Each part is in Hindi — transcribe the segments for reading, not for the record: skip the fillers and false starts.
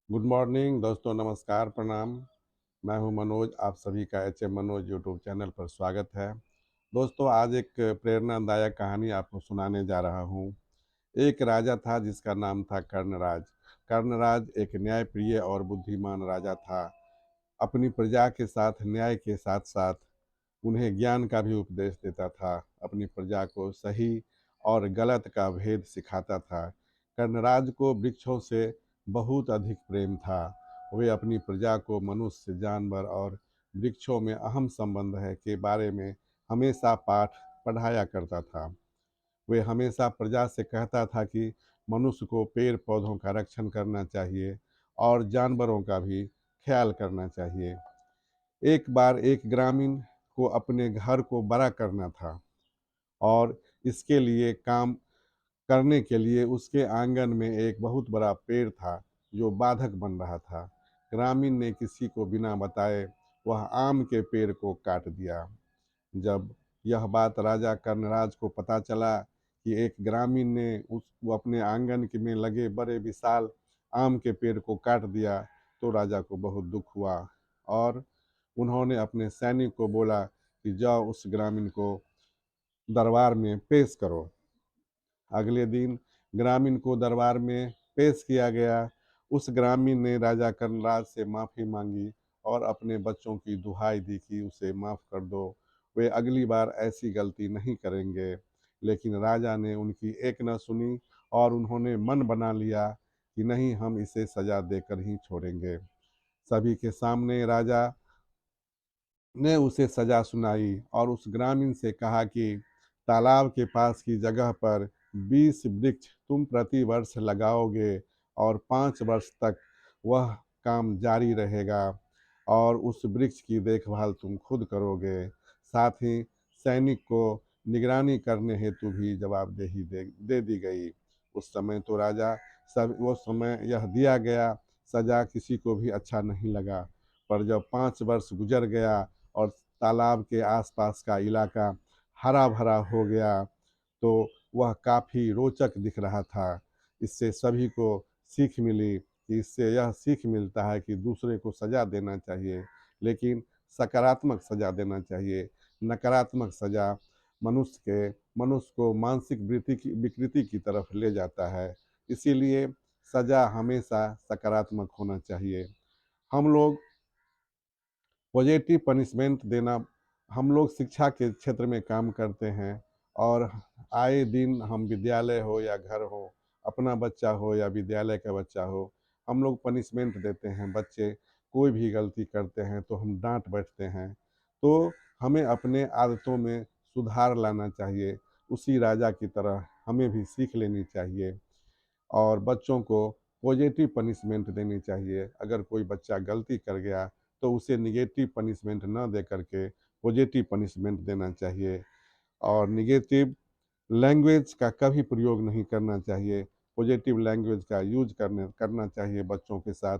गुड मॉर्निंग दोस्तों, नमस्कार, प्रणाम। मैं हूं मनोज, आप सभी का एचएम मनोज यूट्यूब चैनल पर स्वागत है। दोस्तों, आज एक प्रेरणादायक कहानी आपको सुनाने जा रहा हूं। एक राजा था जिसका नाम था कर्णराज। कर्णराज एक न्यायप्रिय और बुद्धिमान राजा था। अपनी प्रजा के साथ न्याय के साथ साथ उन्हें ज्ञान का भी उपदेश देता था। अपनी प्रजा को सही और गलत का भेद सिखाता था। कर्णराज को वृक्षों से बहुत अधिक प्रेम था। वे अपनी प्रजा को मनुष्य, जानवर और वृक्षों में अहम संबंध है के बारे में हमेशा पाठ पढ़ाया करता था। वे हमेशा प्रजा से कहता था कि मनुष्य को पेड़ पौधों का रक्षण करना चाहिए और जानवरों का भी ख्याल करना चाहिए। एक बार एक ग्रामीण को अपने घर को बड़ा करना था और इसके लिए काम करने के लिए उसके आंगन में एक बहुत बड़ा पेड़ था जो बाधक बन रहा था। ग्रामीण ने किसी को बिना बताए वह आम के पेड़ को काट दिया। जब यह बात राजा कर्णराज को पता चला कि एक ग्रामीण ने उस वो अपने आंगन के में लगे बड़े विशाल आम के पेड़ को काट दिया, तो राजा को बहुत दुख हुआ और उन्होंने अपने सैनिक को बोला कि जाओ उस ग्रामीण को दरबार में पेश करो। अगले दिन ग्रामीण को दरबार में पेश किया गया। उस ग्रामीण ने राजा कर्णराज से माफ़ी मांगी और अपने बच्चों की दुहाई दी कि उसे माफ़ कर दो, वे अगली बार ऐसी गलती नहीं करेंगे। लेकिन राजा ने उनकी एक न सुनी और उन्होंने मन बना लिया कि नहीं, हम इसे सज़ा देकर ही छोड़ेंगे। सभी के सामने राजा ने उसे सजा सुनाई और उस ग्रामीण से कहा कि तालाब के पास की जगह पर 20 वृक्ष तुम प्रति वर्ष लगाओगे और 5 वर्ष तक वह काम जारी रहेगा और उस वृक्ष की देखभाल तुम खुद करोगे। साथ ही सैनिक को निगरानी करने हेतु भी जवाबदेही दे दी गई। उस समय तो राजा सब वो समय यह दिया गया, सजा किसी को भी अच्छा नहीं लगा। पर जब 5 वर्ष गुजर गया और तालाब के आसपास का इलाका हरा भरा हो गया, तो वह काफ़ी रोचक दिख रहा था। इससे सभी को सीख मिली कि इससे यह सीख मिलता है कि दूसरे को सज़ा देना चाहिए, लेकिन सकारात्मक सज़ा देना चाहिए। नकारात्मक सज़ा मनुष्य को मानसिक विकृति की तरफ ले जाता है। इसीलिए सज़ा हमेशा सकारात्मक होना चाहिए। हम लोग पॉजिटिव पनिशमेंट देना हम लोग शिक्षा के क्षेत्र में काम करते हैं और आए दिन हम विद्यालय हो या घर हो, अपना बच्चा हो या विद्यालय का बच्चा हो, हम लोग पनिशमेंट देते हैं। बच्चे कोई भी गलती करते हैं तो हम डांट बैठते हैं। तो हमें अपने आदतों में सुधार लाना चाहिए। उसी राजा की तरह हमें भी सीख लेनी चाहिए और बच्चों को पॉजिटिव पनिशमेंट देनी चाहिए। अगर कोई बच्चा गलती कर गया तो उसे निगेटिव पनिशमेंट ना दे करके पॉजिटिव पनिशमेंट देना चाहिए और निगेटिव लैंग्वेज का कभी प्रयोग नहीं करना चाहिए। पॉजिटिव लैंग्वेज का यूज करना चाहिए बच्चों के साथ।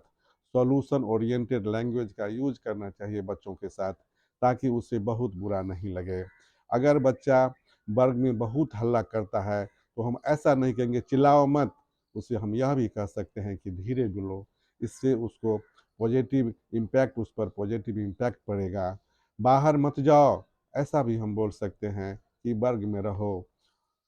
सॉल्यूशन ओरिएंटेड लैंग्वेज का यूज करना चाहिए बच्चों के साथ, ताकि उसे बहुत बुरा नहीं लगे। अगर बच्चा वर्ग में बहुत हल्ला करता है तो हम ऐसा नहीं कहेंगे चिल्लाओ मत, उसे हम यह भी कह सकते हैं कि धीरे बोलो। इससे उसको पॉजिटिव इम्पैक्ट उस पर पॉजिटिव इम्पैक्ट पड़ेगा। बाहर मत जाओ, ऐसा भी हम बोल सकते हैं कि वर्ग में रहो,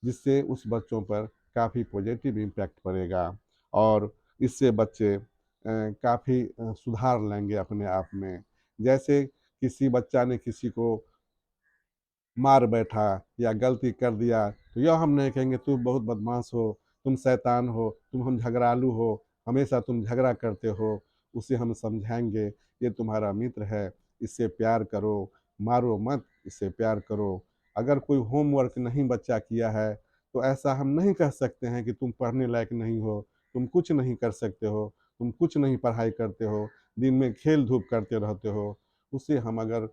जिससे उस बच्चों पर काफ़ी पॉजिटिव इम्पैक्ट पड़ेगा और इससे बच्चे काफ़ी सुधार लेंगे अपने आप में। जैसे किसी बच्चा ने किसी को मार बैठा या गलती कर दिया तो यह हम नहीं कहेंगे तुम बहुत बदमाश हो, तुम शैतान हो, तुम हम झगड़ालू हो, हमेशा तुम झगड़ा करते हो। उसे हम समझाएंगे ये तुम्हारा मित्र है, इससे प्यार करो, मारो मत, इससे प्यार करो। अगर कोई होमवर्क नहीं बच्चा किया है तो ऐसा हम नहीं कह सकते हैं कि तुम पढ़ने लायक नहीं हो, तुम कुछ नहीं कर सकते हो, तुम कुछ नहीं पढ़ाई करते हो, दिन में खेल धूप करते रहते हो। उसे हम अगर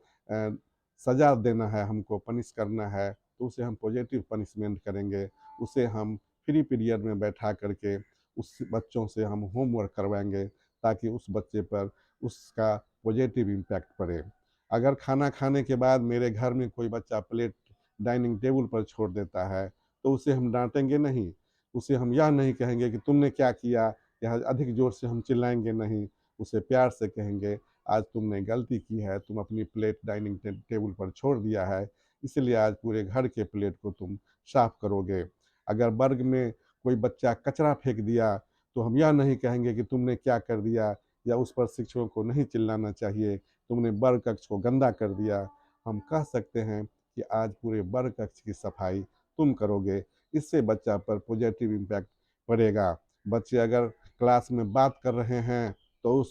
सज़ा देना है, हमको पनिश करना है, तो उसे हम पॉजिटिव पनिशमेंट करेंगे। उसे हम फ्री पीरियड में बैठा करके उस बच्चों से हम होमवर्क करवाएंगे, ताकि उस बच्चे पर उसका पॉजिटिव इम्पैक्ट पड़े। अगर खाना खाने के बाद मेरे घर में कोई बच्चा प्लेट डाइनिंग टेबल पर छोड़ देता है तो उसे हम डांटेंगे नहीं। उसे हम यह नहीं कहेंगे कि तुमने क्या किया, या अधिक ज़ोर से हम चिल्लाएँगे नहीं, उसे प्यार से कहेंगे, आज तुमने गलती की है, तुम अपनी प्लेट डाइनिंग टेबल पर छोड़ दिया है, इसलिए आज पूरे घर के प्लेट को तुम साफ करोगे। अगर वर्ग में कोई बच्चा कचरा फेंक दिया, तो हम यह नहीं कहेंगे कि तुमने क्या कर दिया, या उस पर शिक्षकों को नहीं चिल्लाना चाहिए, तुमने वर्ग कक्ष को गंदा कर दिया। हम कह सकते हैं कि आज पूरे वर्ग कक्ष की सफाई तुम करोगे, इससे बच्चा पर पॉजिटिव इम्पैक्ट पड़ेगा। बच्चे अगर क्लास में बात कर रहे हैं, तो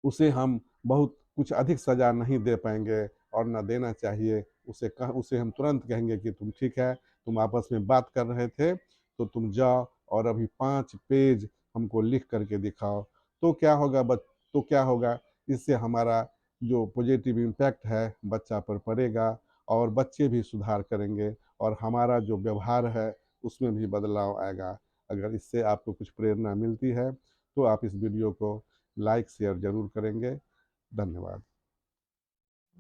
उसे हम बहुत कुछ अधिक सज़ा नहीं दे पाएँगे और ना देना चाहिए। उसे हम तुरंत कहेंगे कि तुम ठीक है, तुम आपस में बात कर रहे थे, तो तुम जाओ और अभी 5 पेज हमको लिख कर के दिखाओ। तो क्या होगा तो क्या होगा, इससे हमारा जो पॉज़िटिव इम्पैक्ट है बच्चा पर पड़ेगा और बच्चे भी सुधार करेंगे और हमारा जो व्यवहार है उसमें भी बदलाव आएगा। अगर इससे आपको कुछ प्रेरणा मिलती है, तो आप इस वीडियो को लाइक शेयर ज़रूर करेंगे। धन्यवाद।